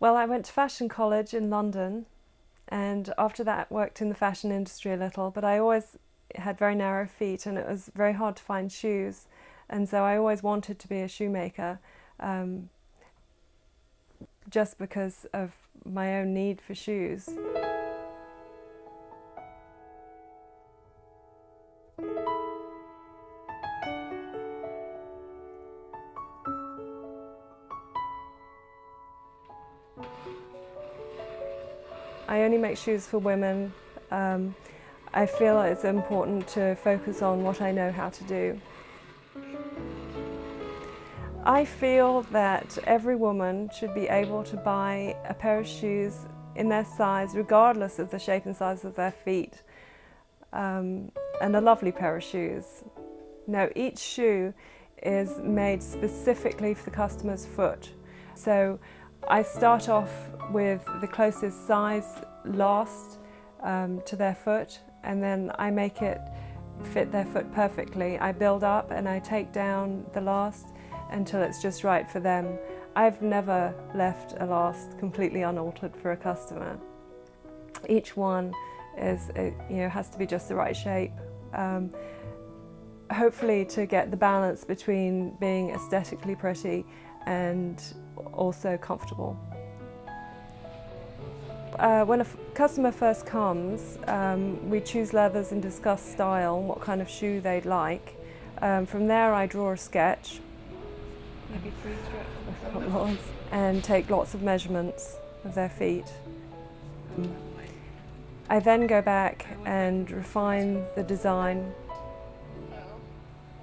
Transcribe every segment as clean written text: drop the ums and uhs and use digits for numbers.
Well, I went to fashion college in London, and after that worked in the fashion industry a little, but I always had very narrow feet and it was very hard to find shoes, and so I always wanted to be a shoemaker, just because of my own need for shoes. I only make shoes for women. I feel it's important to focus on what I know how to do. I feel that every woman should be able to buy a pair of shoes in their size, regardless of the shape and size of their feet, and a lovely pair of shoes. Now, each shoe is made specifically for the customer's foot. So I start off with the closest size last to their foot, and then I make it fit their foot perfectly. I build up and I take down the last until it's just right for them. I've never left a last completely unaltered for a customer. Each one is, has to be just the right shape. Hopefully to get the balance between being aesthetically pretty and also comfortable. When a customer first comes, we choose leathers and discuss style, what kind of shoe they'd like. From there I draw a sketch, Maybe 3 strips, and take lots of measurements of their feet. I then go back and refine the design.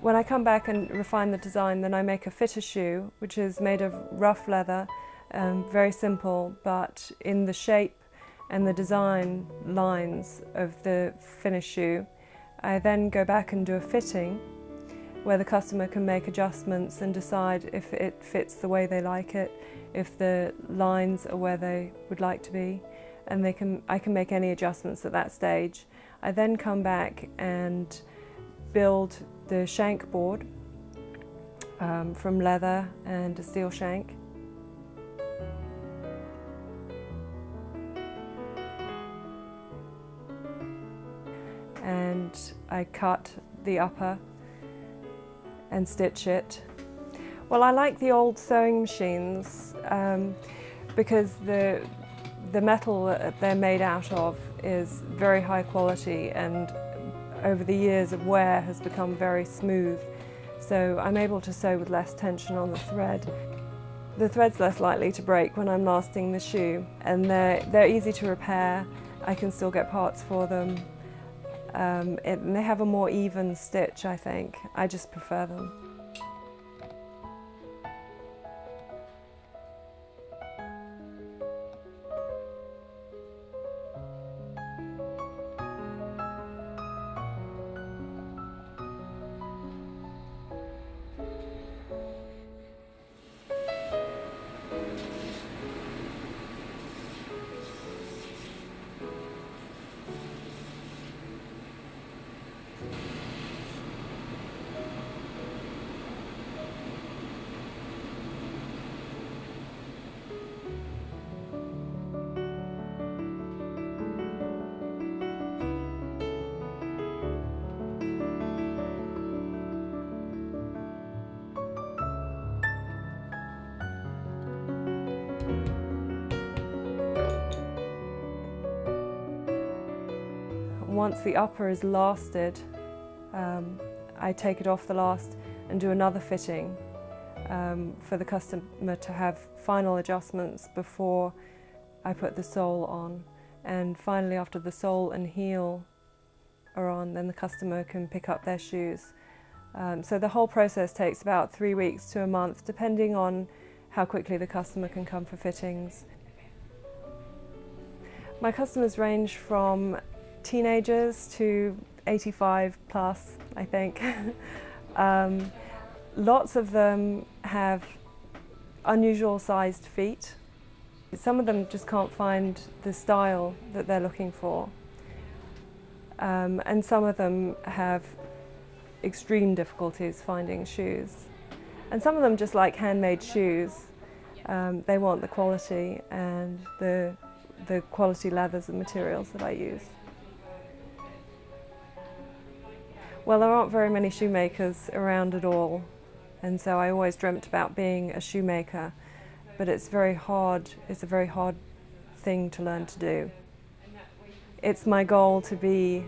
When I come back and refine the design, then I make a fitter shoe, which is made of rough leather, very simple, but in the shape and the design lines of the finished shoe. I then go back and do a fitting, where the customer can make adjustments and decide if it fits the way they like it, if the lines are where they would like to be, and I can make any adjustments at that stage. I then come back and build the shank board from leather and a steel shank. And I cut the upper and stitch it. Well, I like the old sewing machines because the metal that they're made out of is very high quality, and over the years of wear has become very smooth. So I'm able to sew with less tension on the thread. The thread's less likely to break when I'm lasting the shoe, and they're easy to repair. I can still get parts for them. And they have a more even stitch, I think. I just prefer them. Once the upper is lasted, I take it off the last and do another fitting for the customer to have final adjustments before I put the sole on. And finally, after the sole and heel are on, then the customer can pick up their shoes. So the whole process takes about 3 weeks to a month, depending on how quickly the customer can come for fittings. My customers range from teenagers to 85 plus, I think. Lots of them have unusual sized feet. Some of them just can't find the style that they're looking for. And some of them have extreme difficulties finding shoes. And some of them just like handmade shoes. They want the quality and the quality leathers and materials that I use. Well, there aren't very many shoemakers around at all, and so I always dreamt about being a shoemaker, but it's very hard. It's a very hard thing to learn to do. It's my goal to be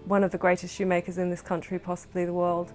one of the greatest shoemakers in this country, possibly the world.